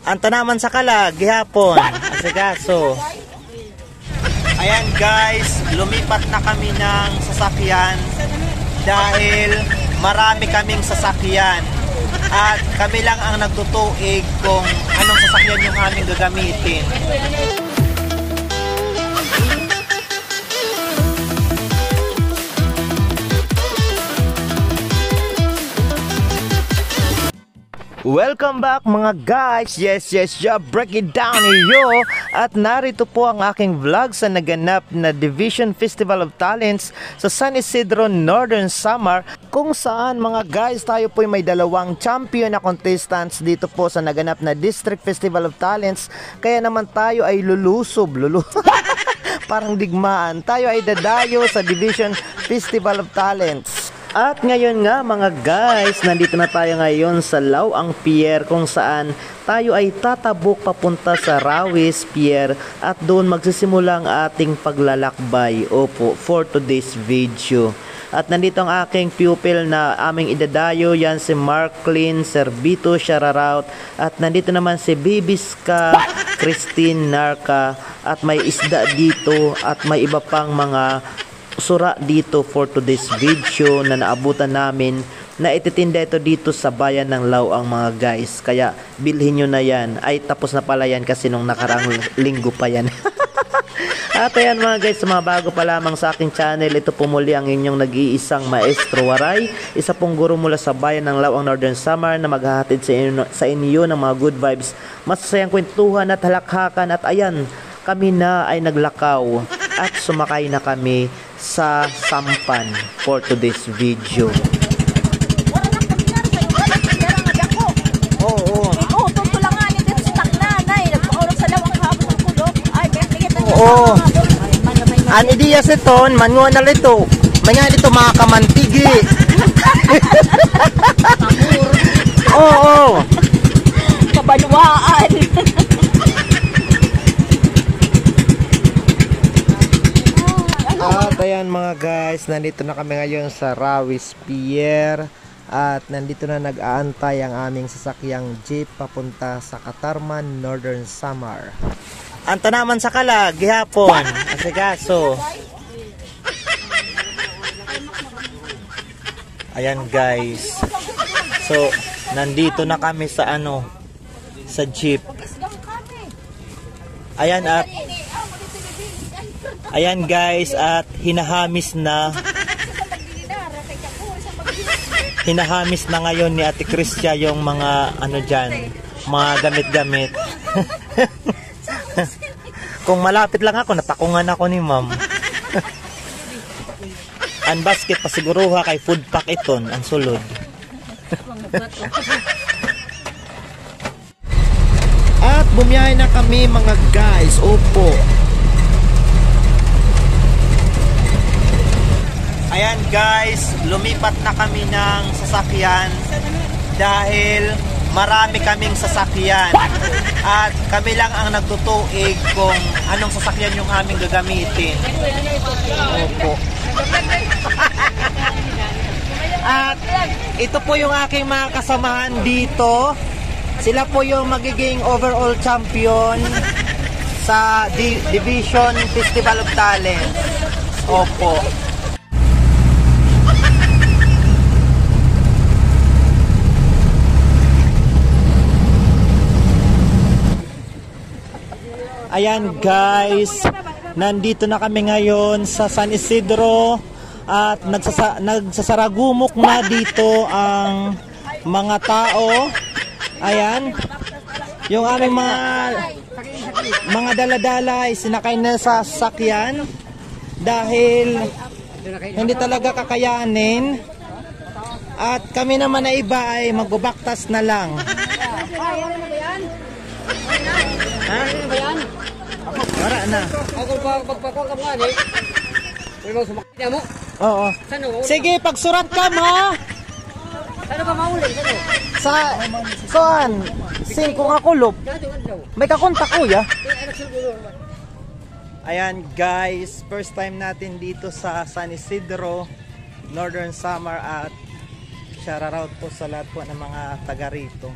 Anta naman sa kalag, gihapon. Asikaso. Ayan guys, lumipat na kami ng sasakyan dahil marami kaming sasakyan. At kami lang ang nagtutuig kung anong sasakyan yung aming gagamitin. Welcome back mga guys! Yes, break it down yo! At narito po ang aking vlog sa naganap na Division Festival of Talents sa San Isidro, Northern Samar, kung saan mga guys tayo po may dalawang champion na contestants dito po sa naganap na District Festival of Talents. Kaya naman tayo ay lulusob parang digmaan. Tayo ay dadayo sa Division Festival of Talents. At ngayon nga mga guys, nandito na tayo ngayon sa Lawang Pier kung saan tayo ay tatabok papunta sa Rawis Pier at doon magsisimula ang ating paglalakbay. Opo, for today's video. At nandito ang aking pupil na aming idadayo, yan si Marklin Servito Shararaut. At nandito naman si Bibiska Christine Narca. At may isda dito at may iba pang mga sura dito for today's video na naabutan namin na ititinda ito dito sa bayan ng Lawang mga guys. Kaya bilhin nyo na yan. Ay tapos na pala yan kasi nung nakarang linggo pa yan. At ayan mga guys, sa mga bago pa lamang sa aking channel, ito po muli ang inyong nag-iisang Maestro Waray, isa pong guro mula sa bayan ng Lawang, Northern Samar, na maghahatid sa inyo ng mga good vibes, masasayang kwentuhan at halakhakan. At ayan, kami na ay naglakaw at sumakay na kami sa sampan for today's video. Oo. Oo. Ani diya seton, manuan na lito. Manya dito mga kamantigi. Oo. Kabanwaan. At ayan mga guys, nandito na kami ngayon sa Rawis Pier. At nandito na nag-aantay ang aming sasakyang jeep papunta sa Katarman, Northern Samar. Anta naman sa kalag, gihapon. Asikaso. Ayan guys. So, nandito na kami sa sa jeep. Ayan guys, at hinahamis na ngayon ni Ate Kristia yung mga dyan, mga gamit-gamit. Kung malapit lang ako, natakungan ako ni ma'am. Ang basket pasiguruha kay food pack iton ang sulod. At bumiyahe na kami mga guys. Opo. Ayan guys, lumipat na kami ng sasakyan dahil marami kaming sasakyan. At kami lang ang nagtutuig kung anong sasakyan yung aming gagamitin. Opo. At ito po yung aking mga kasamahan dito. Sila po yung magiging overall champion sa Division Festival of Talents. Opo. Ayan guys, nandito na kami ngayon sa San Isidro at nagsasaragumok na dito ang mga tao. Ayan, yung aming mga daladala ay sinakay na sa sasakyan dahil hindi talaga kakayanin. At kami naman na iba ay magbabaktas na lang. Ha? Wala na. Ako pagpakwa ka mga ni. Pwede mo sumakit mo? Oo. Sige, pagsurat ka mo. Saan ka maulin? Saan? Singkong akulop. May kakontak kuya. Ayan guys, first time natin dito sa San Isidro, Northern Samar, at shoutout po sa lahat po ng mga taga rito.